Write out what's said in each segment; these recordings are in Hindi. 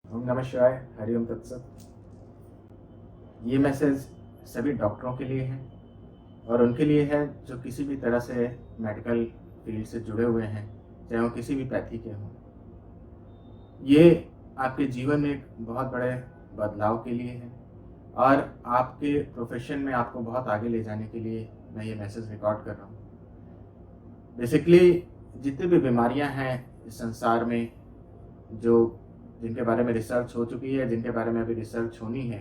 ओम नमः शिवाय, हरिओम तत्सत। ये मैसेज सभी डॉक्टरों के लिए है और उनके लिए है जो किसी भी तरह से मेडिकल फील्ड से जुड़े हुए हैं, चाहे वो किसी भी पैथी के हों। ये आपके जीवन में एक बहुत बड़े बदलाव के लिए है और आपके प्रोफेशन में आपको बहुत आगे ले जाने के लिए मैं ये मैसेज रिकॉर्ड कर रहा हूँ। बेसिकली जितनी भी बीमारियां हैं इस संसार में, जो जिनके बारे में रिसर्च हो चुकी है, जिनके बारे में अभी रिसर्च होनी है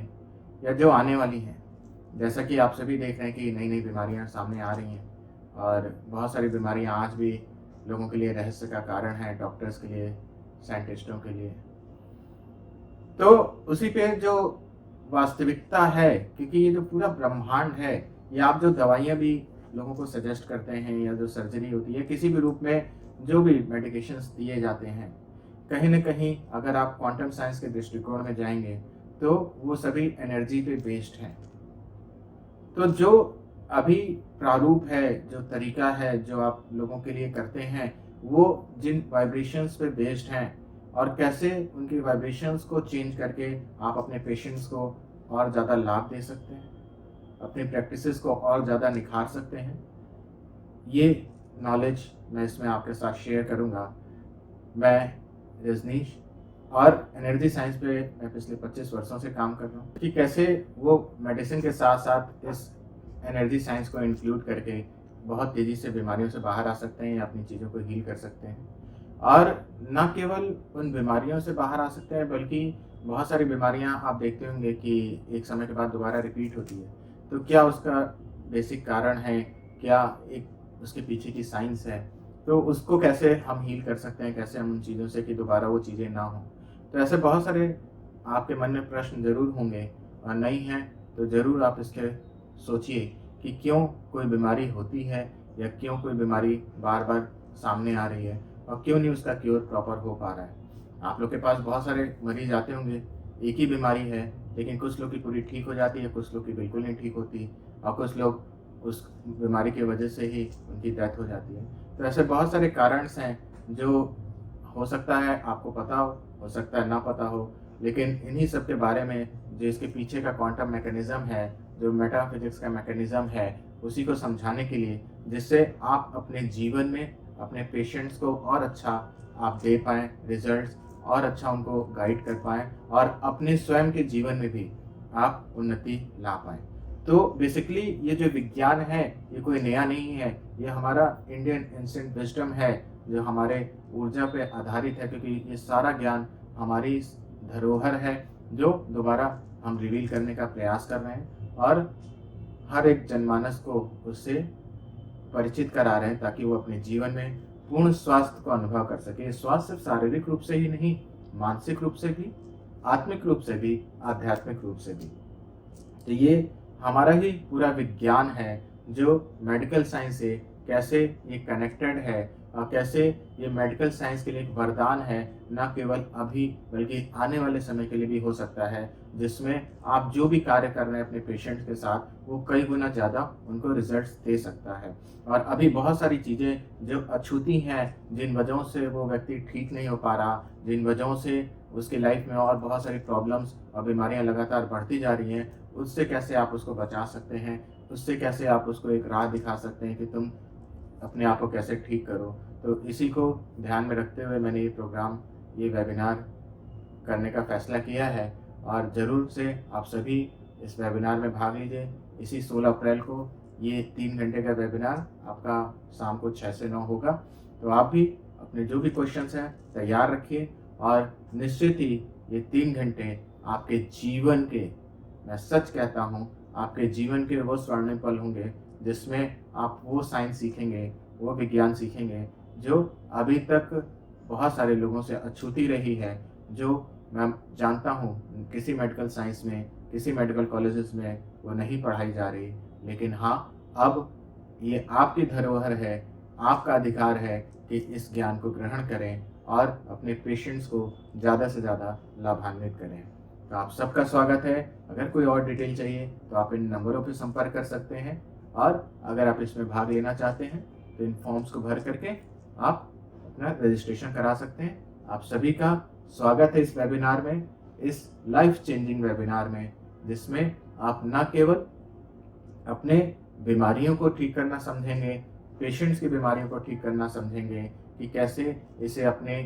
या जो आने वाली हैं, जैसा कि आप सभी देख रहे हैं कि नई नई बीमारियां सामने आ रही हैं और बहुत सारी बीमारियां आज भी लोगों के लिए रहस्य का कारण है, डॉक्टर्स के लिए, साइंटिस्टों के लिए। तो उसी पे जो वास्तविकता है, क्योंकि ये जो पूरा ब्रह्मांड है, ये आप जो दवाइयाँ भी लोगों को सजेस्ट करते हैं या जो सर्जरी होती है, किसी भी रूप में जो भी मेडिकेशंस दिए जाते हैं, कहीं न कहीं अगर आप क्वांटम साइंस के दृष्टिकोण में जाएँगे, तो वो सभी एनर्जी पे बेस्ड हैं। तो जो अभी प्रारूप है, जो तरीका है, जो आप लोगों के लिए करते हैं, वो जिन वाइब्रेशंस पे बेस्ड हैं और कैसे उनकी वाइब्रेशंस को चेंज करके आप अपने पेशेंट्स को और ज़्यादा लाभ दे सकते हैं, अपनी प्रैक्टिसेस को और ज़्यादा निखार सकते हैं, ये नॉलेज मैं इसमें आपके साथ शेयर करूँगा। मैं रजनीश और एनर्जी साइंस पे मैं पिछले 25 वर्षों से काम कर रहा हूँ कि कैसे वो मेडिसिन के साथ साथ इस एनर्जी साइंस को इंक्लूड करके बहुत तेज़ी से बीमारियों से बाहर आ सकते हैं या अपनी चीज़ों को हील कर सकते हैं। और न केवल उन बीमारियों से बाहर आ सकते हैं, बल्कि बहुत सारी बीमारियां आप देखते होंगे कि एक समय के बाद दोबारा रिपीट होती है। तो क्या उसका बेसिक कारण है, क्या एक उसके पीछे की साइंस है, तो उसको कैसे हम हील कर सकते हैं, कैसे हम उन चीज़ों से कि दोबारा वो चीज़ें ना हों। तो ऐसे बहुत सारे आपके मन में प्रश्न ज़रूर होंगे और नहीं हैं तो ज़रूर आप इसके सोचिए कि क्यों कोई बीमारी होती है या क्यों कोई बीमारी बार बार सामने आ रही है और क्यों नहीं उसका क्योर प्रॉपर हो पा रहा है। आप लोग के पास बहुत सारे मरीज आते होंगे, एक ही बीमारी है, लेकिन कुछ लोग की पूरी ठीक हो जाती है, कुछ लोग की बिल्कुल नहीं ठीक होती और कुछ लोग उस बीमारी की वजह से ही उनकी डेथ हो जाती है। तो ऐसे बहुत सारे कारणस हैं जो हो सकता है आपको पता हो सकता है ना पता हो, लेकिन इन्हीं सब के बारे में जो इसके पीछे का क्वांटम मैकेनिज़्म है, जो मेटाफिज़िक्स का मैकेनिज़्म है, उसी को समझाने के लिए, जिससे आप अपने जीवन में अपने पेशेंट्स को और अच्छा आप दे पाएँ रिज़ल्ट्स और अच्छा उनको गाइड कर पाएँ और अपने स्वयं के जीवन में भी आप उन्नति ला पाएँ। तो बेसिकली ये जो विज्ञान है, ये कोई नया नहीं है, ये हमारा इंडियन एंशिएंट विज़डम है, जो हमारे ऊर्जा पे आधारित है, क्योंकि ये सारा ज्ञान हमारी धरोहर है, जो दोबारा हम रिवील करने का प्रयास कर रहे हैं और हर एक जनमानस को उससे परिचित करा रहे हैं, ताकि वो अपने जीवन में पूर्ण स्वास्थ्य को अनुभव कर सके। स्वास्थ्य सिर्फ शारीरिक रूप से ही नहीं, मानसिक रूप से भी, आत्मिक रूप से भी, आध्यात्मिक रूप से भी। तो ये हमारा ही पूरा विज्ञान है, जो मेडिकल साइंस से कैसे ये कनेक्टेड है और कैसे ये मेडिकल साइंस के लिए एक वरदान है, न केवल अभी बल्कि आने वाले समय के लिए भी हो सकता है, जिसमें आप जो भी कार्य कर रहे हैं अपने पेशेंट्स के साथ, वो कई गुना ज़्यादा उनको रिजल्ट्स दे सकता है। और अभी बहुत सारी चीज़ें जो अछूती हैं, जिन वजहों से वो व्यक्ति ठीक नहीं हो पा रहा, जिन वजहों से उसकी लाइफ में और बहुत सारी प्रॉब्लम्स और बीमारियां लगातार बढ़ती जा रही हैं, उससे कैसे आप उसको बचा सकते हैं, उससे कैसे आप उसको एक राह दिखा सकते हैं कि तुम अपने आप को कैसे ठीक करो। तो इसी को ध्यान में रखते हुए मैंने ये प्रोग्राम, ये वेबिनार करने का फ़ैसला किया है और ज़रूर से आप सभी इस वेबिनार में भाग लीजिए। इसी 16 अप्रैल को ये 3 घंटे का वेबिनार आपका शाम को 6 से 9 होगा। तो आप भी अपने जो भी क्वेश्चंस हैं तैयार रखिए और निश्चित ही ये 3 घंटे आपके जीवन के, मैं सच कहता हूँ, आपके जीवन के वो स्वर्णिम पल होंगे जिसमें आप वो साइंस सीखेंगे, वो विज्ञान सीखेंगे जो अभी तक बहुत सारे लोगों से अछूती रही है, जो मैं जानता हूँ किसी मेडिकल साइंस में, किसी मेडिकल कॉलेजेस में वो नहीं पढ़ाई जा रही। लेकिन हाँ, अब ये आपकी धरोहर है, आपका अधिकार है कि इस ज्ञान को ग्रहण करें और अपने पेशेंट्स को ज़्यादा से ज़्यादा लाभान्वित करें। तो आप सबका स्वागत है। अगर कोई और डिटेल चाहिए तो आप इन नंबरों पर संपर्क कर सकते हैं और अगर आप इसमें भाग लेना चाहते हैं तो इन फॉर्म्स को भर करके आप अपना रजिस्ट्रेशन करा सकते हैं। आप सभी का स्वागत है इस वेबिनार में इस लाइफ चेंजिंग वेबिनार में, जिसमें आप न केवल अपने बीमारियों को ठीक करना समझेंगे, पेशेंट्स की बीमारियों को ठीक करना समझेंगे कि कैसे इसे अपने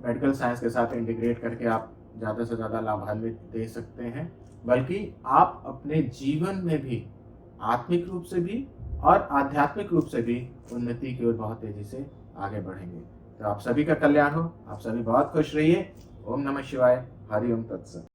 मेडिकल साइंस के साथ इंटीग्रेट करके आप ज़्यादा से ज़्यादा लाभान्वित दे सकते हैं, बल्कि आप अपने जीवन में भी आत्मिक रूप से भी और आध्यात्मिक रूप से भी उन्नति की ओर बहुत तेज़ी से आगे बढ़ेंगे। तो आप सभी का कल्याण हो, आप सभी बहुत खुश रहिए। ओम नमः शिवाय, हरि ओम तत्सत।